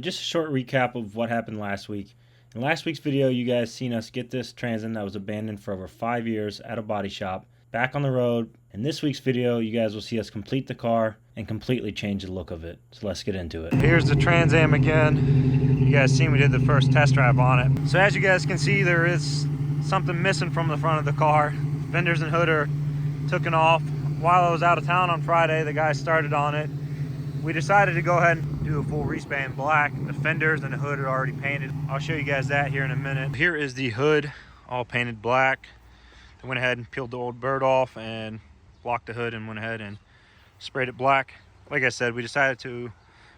Just a short recap of what happened last week. In last week's video, you guys seen us get this Trans Am that was abandoned for over 5 years at a body shop back on the road. In this week's video, you guys will see us complete the car and completely change the look of it. So let's get into it. Here's the Trans Am again. You guys seen we did the first test drive on it. So as you guys can see, there is something missing from the front of the car. Fenders and hood are taken off. While I was out of town on Friday, the guy started on it. We decided to go ahead and do a full respan black. The fenders and the hood are already painted. I'll show you guys that here in a minute. Here is the hood, all painted black. I went ahead and peeled the old bird off and blocked the hood and went ahead and sprayed it black. Like I said, we decided to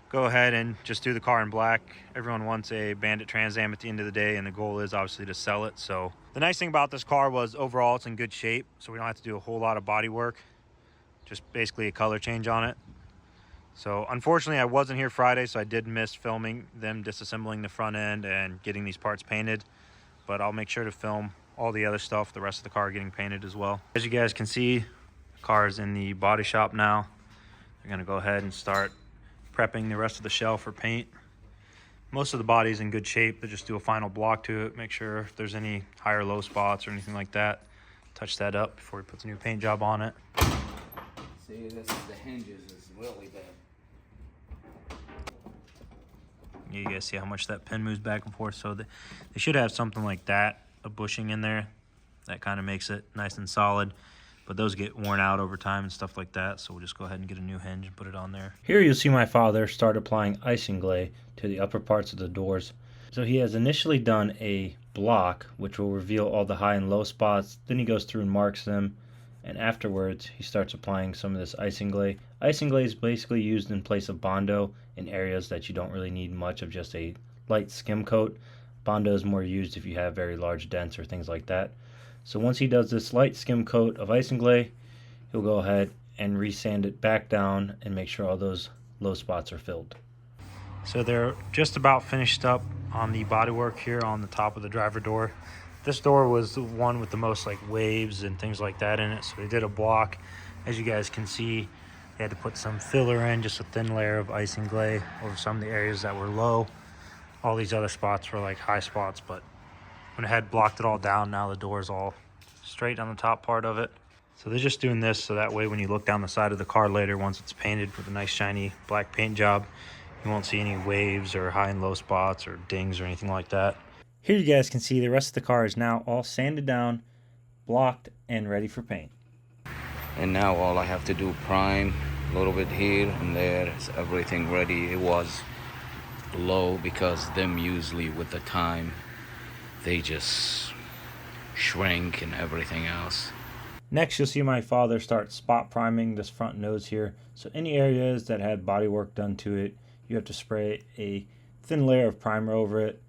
go ahead and just do the car in black. Everyone wants a Bandit Trans Am at the end of the day, and the goal is obviously to sell it. So the nice thing about this car was overall it's in good shape, so we don't have to do a whole lot of body work. Just basically a color change on it. So unfortunately I wasn't here Friday, so I did miss filming them disassembling the front end and getting these parts painted, but I'll make sure to film all the other stuff, the rest of the car getting painted as well. As you guys can see, the car is in the body shop now. They're gonna go ahead and start prepping the rest of the shell for paint. Most of the body is in good shape. They just do a final block to it, make sure if there's any high or low spots or anything like that, touch that up before we put the new paint job on it. See, this is the hinges is really bad. You guys see how much that pin moves back and forth. So they should have something like that, a bushing in there. That kind of makes it nice and solid. But those get worn out over time and stuff like that. So we'll just go ahead and get a new hinge and put it on there. Here you'll see my father start applying Isinglaze to the upper parts of the doors. So he has initially done a block, which will reveal all the high and low spots. Then he goes through and marks them. And afterwards, he starts applying some of this Isinglaze. Isinglaze is basically used in place of Bondo in areas that you don't really need much of just a light skim coat. Bondo is more used if you have very large dents or things like that. So once he does this light skim coat of Isinglaze, he'll go ahead and resand it back down and make sure all those low spots are filled. So they're just about finished up on the bodywork here on the top of the driver door. This door was the one with the most like waves and things like that in it, so they did a block. As you guys can see, they had to put some filler in, just a thin layer of Isinglaze over some of the areas that were low. All these other spots were like high spots, but when I had blocked it all down, now the door is all straight on the top part of it. So they're just doing this so that way when you look down the side of the car later, once it's painted with a nice shiny black paint job, you won't see any waves or high and low spots or dings or anything like that. Here you guys can see the rest of the car is now all sanded down, blocked, and ready for paint. And now all I have to do prime a little bit here and there. Is everything ready. It was low because them usually with the time they just shrink and everything else. Next you'll see my father start spot priming this front nose here. So any areas that had body work done to it, you have to spray a thin layer of primer over it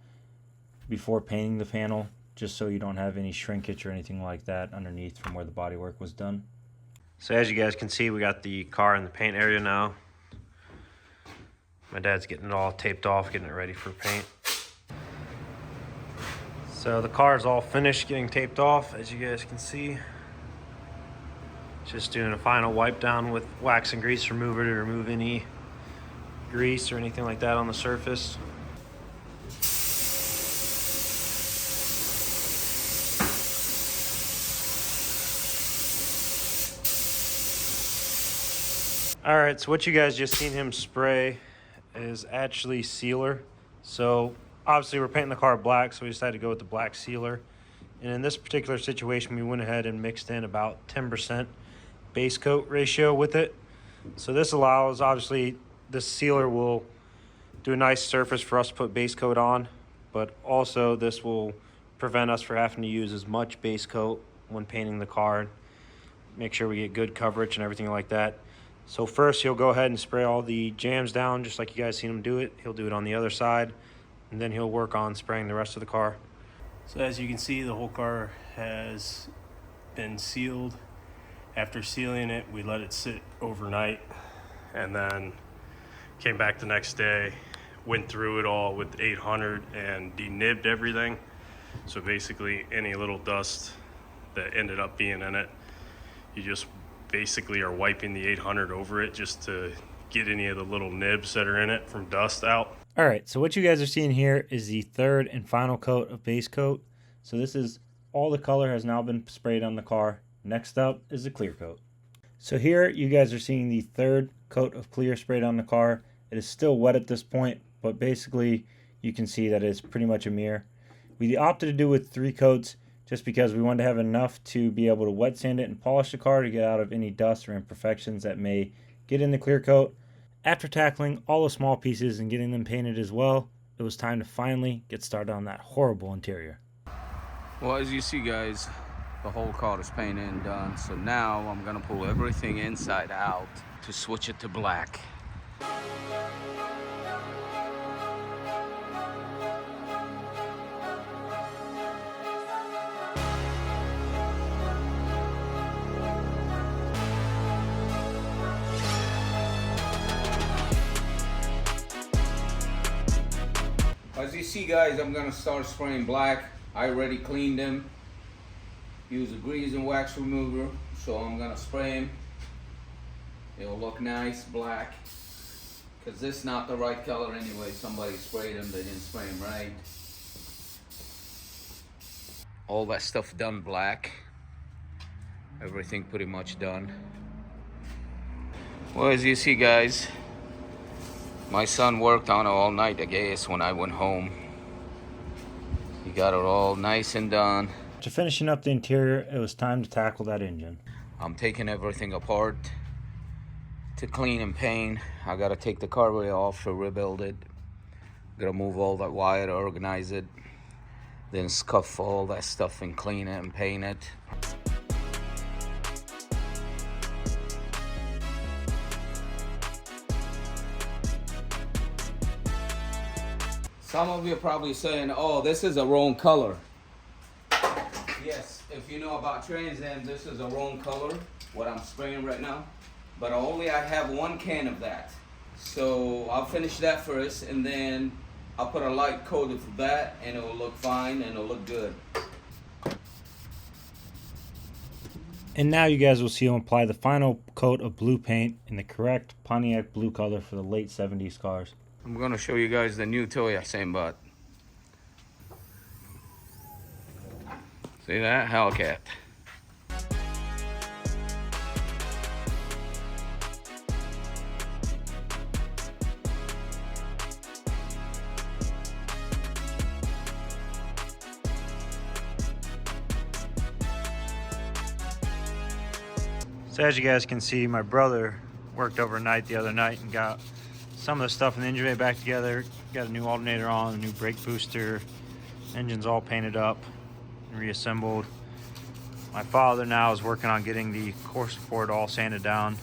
before painting the panel, just so you don't have any shrinkage or anything like that underneath from where the body work was done. So as you guys can see, we got the car in the paint area now. My dad's getting it all taped off, getting it ready for paint. So the car is all finished getting taped off, as you guys can see. Just doing a final wipe down with wax and grease remover to remove any grease or anything like that on the surface. All right, so what you guys just seen him spray is actually sealer. So obviously we're painting the car black, so we decided to go with the black sealer. And in this particular situation, we went ahead and mixed in about 10% base coat ratio with it. So this allows, obviously, this sealer will do a nice surface for us to put base coat on, but also this will prevent us from having to use as much base coat when painting the car. Make sure we get good coverage and everything like that. So first he'll go ahead and spray all the jams down just like you guys seen him do it. He'll do it on the other side, and then he'll work on spraying the rest of the car. So as you can see, the whole car has been sealed. After sealing it, we let it sit overnight and then came back the next day, went through it all with 800 and denibbed everything. So basically any little dust that ended up being in it, you just basically are wiping the 800 over it just to get any of the little nibs that are in it from dust out. All Alright, so what you guys are seeing here is the third and final coat of base coat. So this is all the color has now been sprayed on the car. Next up is the clear coat. So here you guys are seeing the third coat of clear sprayed on the car. It is still wet at this point, but basically you can see that it's pretty much a mirror. We opted to do with 3 coats just because we wanted to have enough to be able to wet sand it and polish the car to get out of any dust or imperfections that may get in the clear coat. After tackling all the small pieces and getting them painted as well, it was time to finally get started on that horrible interior. Well, as you see, guys, the whole car is painted and done. So now I'm gonna pull everything inside out to switch it to black. As you see, guys, I'm gonna start spraying black. I already cleaned them. Use a grease and wax remover. So I'm gonna spray them. It'll look nice, black. Cause this is not the right color anyway. Somebody sprayed them, they didn't spray them right. All that stuff done black. Everything pretty much done. Well, as you see, guys, my son worked on it all night, I guess, when I went home. He got it all nice and done. After finishing up the interior, it was time to tackle that engine. I'm taking everything apart to clean and paint. I gotta take the carburetor off to rebuild it. Gotta move all that wire, organize it, then scuff all that stuff and clean it and paint it. Some of you are probably saying, oh, this is a wrong color. Yes, if you know about Trans Am, this is a wrong color, what I'm spraying right now. But only I have 1 can of that. So I'll finish that first, and then I'll put a light coat of that, and it will look fine, and it'll look good. And now you guys will see him apply the final coat of blue paint in the correct Pontiac blue color for the late 70s cars. I'm gonna show you guys the new toy, same butt. See that? Hellcat. So as you guys can see, my brother worked overnight the other night and got some of the stuff in the engine bay back together. Got a new alternator on, a new brake booster. Engine's all painted up and reassembled. My father now is working on getting the core support all sanded down, so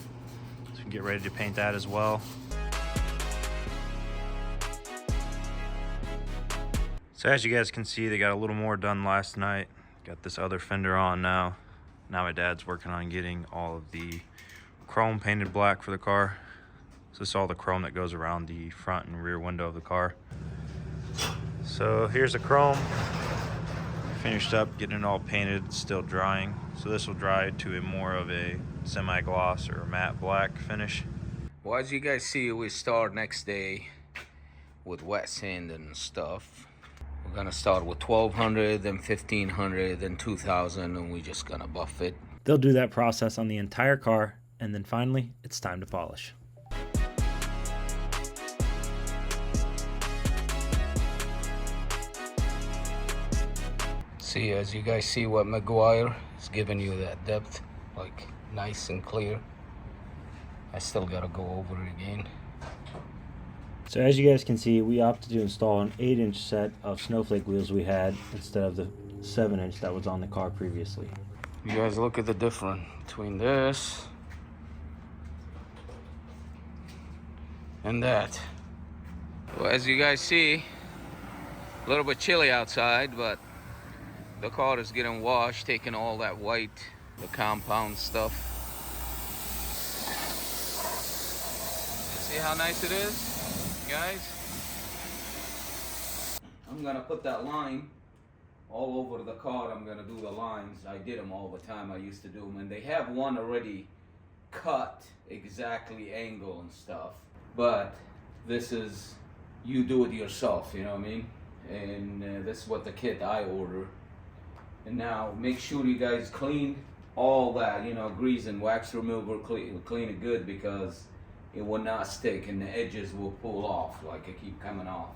we can get ready to paint that as well. So as you guys can see, they got a little more done last night. Got this other fender on now. Now my dad's working on getting all of the chrome painted black for the car. So this is all the chrome that goes around the front and rear window of the car. So here's the chrome. Finished up getting it all painted, it's still drying. So this will dry to a more of a semi-gloss or matte black finish. Well, as you guys see, we start next day with wet sand and stuff. We're gonna start with 1200, then 1500, then 2000, and we're just gonna buff it. They'll do that process on the entire car, and then finally, it's time to polish. See, as you guys see what McGuire is giving you that depth, like nice and clear. I still gotta go over it again. So as you guys can see, we opted to install an 8-inch set of snowflake wheels we had instead of the 7-inch that was on the car previously. You guys look at the difference between this and that. Well, as you guys see, a little bit chilly outside, but the car is getting washed, taking all that white, the compound stuff. See how nice it is, guys? I'm gonna put that line all over the car. I'm gonna do the lines. I did them all the time. I used to do them, and they have one already cut exactly angle and stuff. But this is you do it yourself, you know what I mean? And that's what the kit I order. And now make sure you guys clean all that, you know, grease and wax remover, clean it good, because it will not stick and the edges will pull off, like it keep coming off.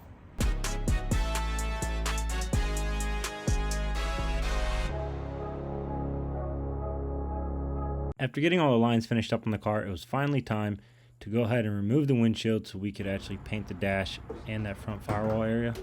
After getting all the lines finished up on the car, it was finally time to go ahead and remove the windshield so we could actually paint the dash and that front firewall area.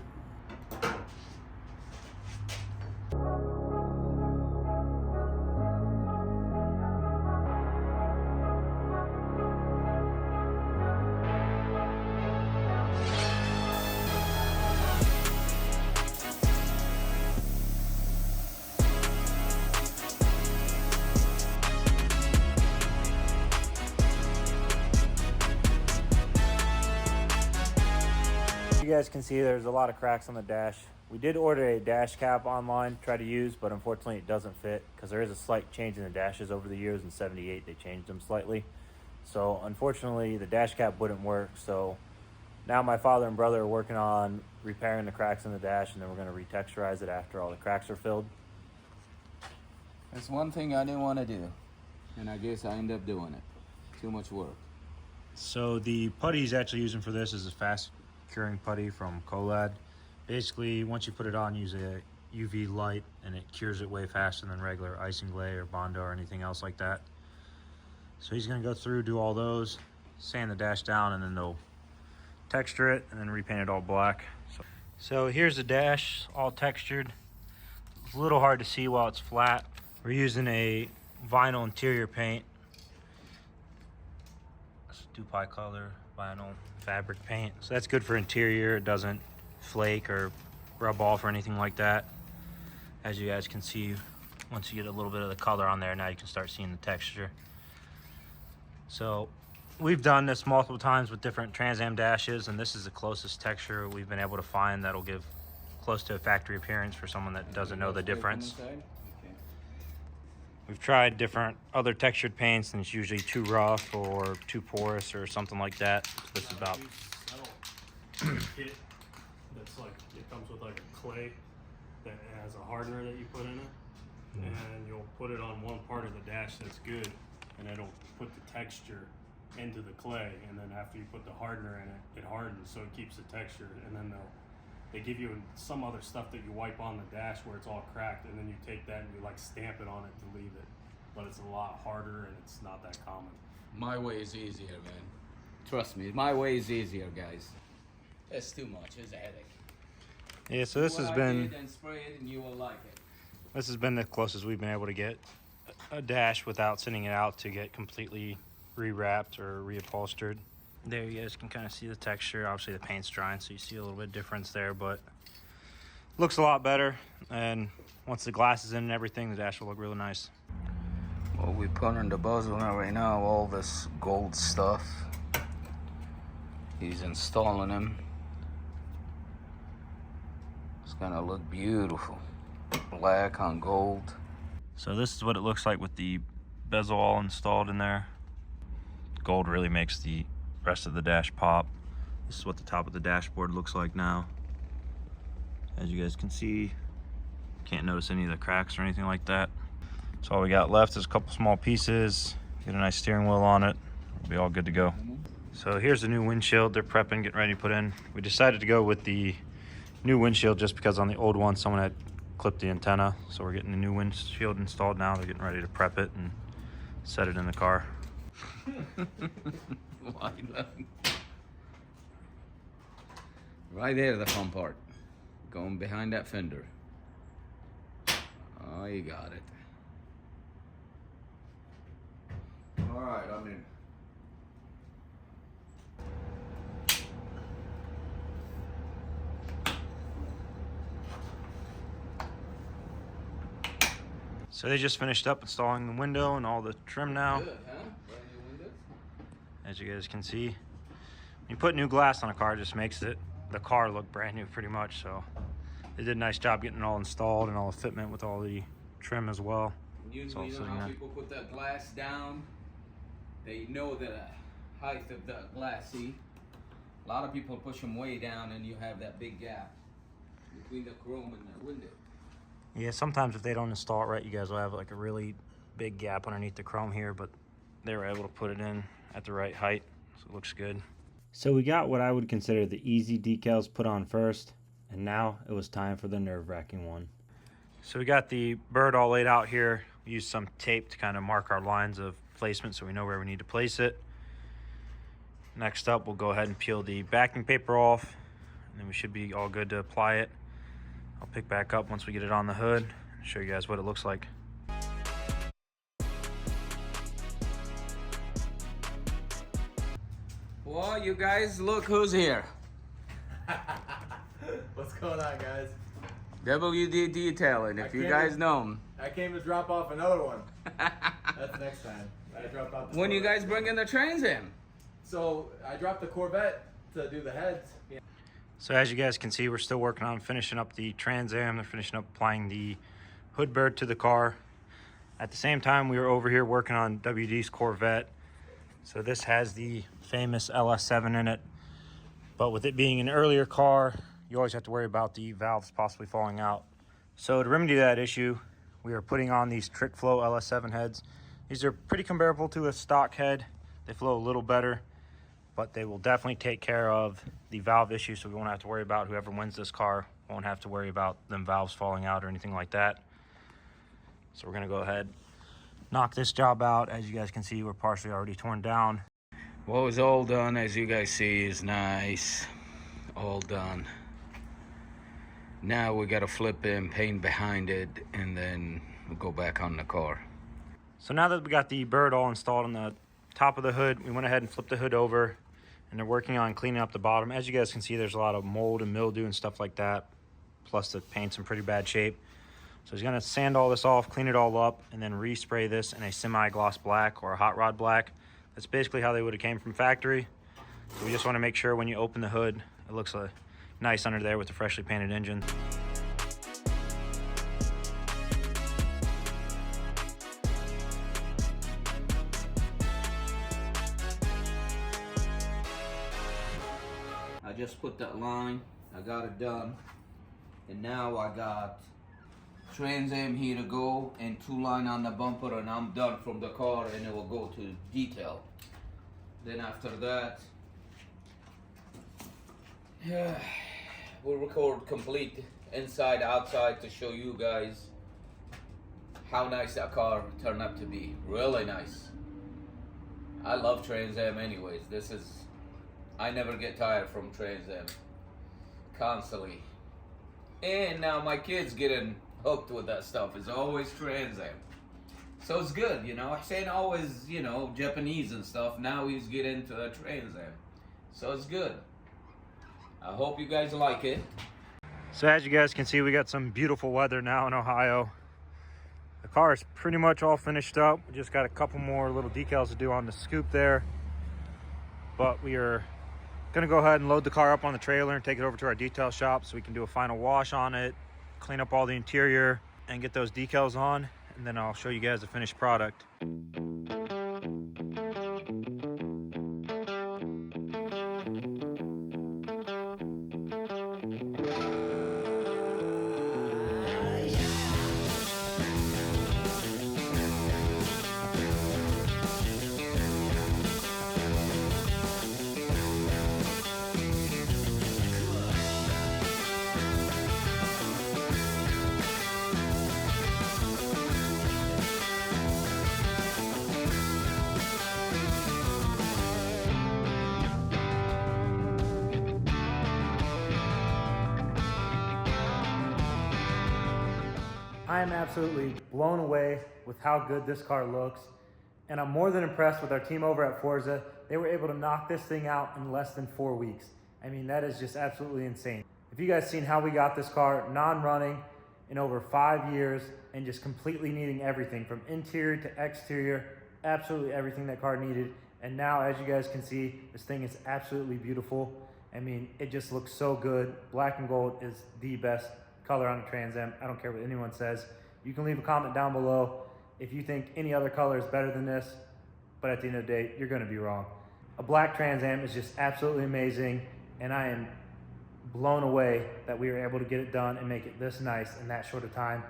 You guys can see there's a lot of cracks on the dash. We did order a dash cap online, try to use, but unfortunately it doesn't fit because there is a slight change in the dashes over the years. In '78 they changed them slightly, so unfortunately the dash cap wouldn't work. So now my father and brother are working on repairing the cracks in the dash, and then we're going to retexturize it after all the cracks are filled. That's one thing I didn't want to do, and I guess I end up doing it. Too much work. So the putty he's actually using for this is a fast curing putty from Colad. Basically, once you put it on, use a UV light and it cures it way faster than regular icing clay or Bondo or anything else like that. So he's going to go through, do all those, sand the dash down, and then they'll texture it and then repaint it all black. So here's the dash all textured. It's a little hard to see while it's flat. We're using a vinyl interior paint. It's Dupai color vinyl fabric paint. So that's good for interior. It doesn't flake or rub off or anything like that. As you guys can see, once you get a little bit of the color on there, now you can start seeing the texture. So we've done this multiple times with different Trans Am dashes, and this is the closest texture we've been able to find that'll give close to a factory appearance for someone that doesn't know the difference. We've tried different other textured paints, and it's usually too rough or too porous or something like that. So this is about kit that's like, it comes with like a clay that has a hardener that you put in it, and you'll put it on one part of the dash that's good, and it'll put the texture into the clay, and then after you put the hardener in it, it hardens, so it keeps the texture. And then they give you some other stuff that you wipe on the dash where it's all cracked, and then you take that and you like stamp it on it to leave it. But it's a lot harder and it's not that common. My way is easier, man. Trust me, my way is easier, guys. It's too much. It's a headache. Yeah, so this has been, and spray it and you will like it. this has been the closest we've been able to get a dash without sending it out to get completely rewrapped or reupholstered. There you guys can kind of see the texture. Obviously the paint's drying, so you see a little bit of difference there, but looks a lot better. And once the glass is in and everything, the dash will look really nice. Well, we put in the bezel right now, all this gold stuff. He's installing them. It's gonna look beautiful. Black on gold. So this is what it looks like with the bezel all installed in there. Gold really makes the rest of the dash pop. This is what the top of the dashboard looks like now. As you guys can see, can't notice any of the cracks or anything like that. So all we got left is a couple small pieces, get a nice steering wheel on it, it'll be all good to go. So here's the new windshield they're prepping, getting ready to put in. We decided to go with the new windshield just because on the old one someone had clipped the antenna. So we're getting the new windshield installed now. They're getting ready to prep it and set it in the car. Right there, the fun part. Going behind that fender. Oh, you got it. All right, I'm in. So they just finished up installing the window and all the trim now. Good, huh? Brand new windows. As you guys can see, when you put new glass on a car, it just makes the car look brand new pretty much. So they did a nice job getting it all installed and all the fitment with all the trim as well. Usually, you know how people put that glass down? They know the height of the glass, see? A lot of people push them way down and you have that big gap between the chrome and the window. Yeah, sometimes if they don't install it right, you guys will have like a really big gap underneath the chrome here, but they were able to put it in at the right height, so it looks good. So we got what I would consider the easy decals put on first, and now it was time for the nerve-wracking one. So we got the bird all laid out here. We used some tape to kind of mark our lines of placement so we know where we need to place it. Next up, we'll go ahead and peel the backing paper off, and then we should be all good to apply it. I'll pick back up once we get it on the hood and show you guys what it looks like. Well, you guys, look who's here. What's going on, guys? WD Detailing, if you guys know him. I came to drop off another one. That's next time. I dropped off. When you guys bringing the Trans Am? So I dropped the Corvette to do the heads. Yeah. So as you guys can see, we're still working on finishing up the Trans Am. They're finishing up applying the hood bird to the car. At the same time, we were over here working on WD's Corvette. So this has the famous LS7 in it, but with it being an earlier car, you always have to worry about the valves possibly falling out. So to remedy that issue, we are putting on these Trick Flow LS7 heads. These are pretty comparable to a stock head. They flow a little better, but they will definitely take care of the valve issue, so we won't have to worry about whoever wins this car won't have to worry about them valves falling out or anything like that. So we're gonna go ahead, knock this job out. As you guys can see, we're partially already torn down. What was all done, as you guys see, is nice. All done. Now we gotta flip in, paint behind it, and then we'll go back on the car. So now that we got the bird all installed on the top of the hood, we went ahead and flipped the hood over, and they're working on cleaning up the bottom. As you guys can see, there's a lot of mold and mildew and stuff like that, plus the paint's in pretty bad shape. So he's gonna sand all this off, clean it all up, and then respray this in a semi-gloss black or a hot rod black. That's basically how they would have came from factory. So we just wanna make sure when you open the hood, it looks nice under there with the freshly painted engine. I just put that line, I got it done, and now I got Trans Am here to go and 2 line on the bumper, and I'm done from the car, and it will go to detail. Then after that, we'll record complete inside outside to show you guys how nice that car turned out to be. Really nice. I love Trans Am anyways. I never get tired from Trans Am. Constantly. And now my kids getting hooked with that stuff. It's always Trans Am. So it's good, you know. Hussein always, you know, Japanese and stuff. Now he's getting into a Trans Am. So it's good. I hope you guys like it. So as you guys can see, we got some beautiful weather now in Ohio. The car is pretty much all finished up. We just got a couple more little decals to do on the scoop there. But we are gonna go ahead and load the car up on the trailer and take it over to our detail shop so we can do a final wash on it, clean up all the interior, and get those decals on. And then I'll show you guys the finished product. I am absolutely blown away with how good this car looks, and I'm more than impressed with our team over at Forza. They were able to knock this thing out in less than 4 weeks. I mean, that is just absolutely insane. If you guys seen how we got this car non-running in over 5 years and just completely needing everything from interior to exterior, absolutely everything that car needed. And now, as you guys can see, this thing is absolutely beautiful. I mean, it just looks so good. Black and gold is the best color on a Trans Am. I don't care what anyone says. You can leave a comment down below if you think any other color is better than this, but at the end of the day, you're gonna be wrong. A black Trans Am is just absolutely amazing, and I am blown away that we were able to get it done and make it this nice in that short of time.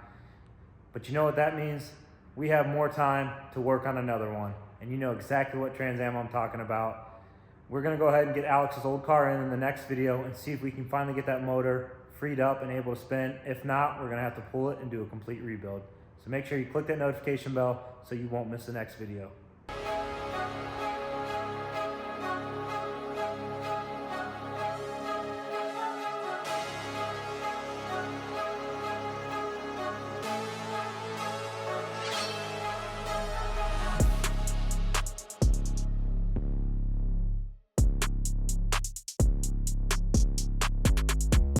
But you know what that means? We have more time to work on another one, and you know exactly what Trans Am I'm talking about. We're gonna go ahead and get Alex's old car in the next video and see if we can finally get that motor freed up and able to spin. If not, we're gonna have to pull it and do a complete rebuild. So make sure you click that notification bell so you won't miss the next video.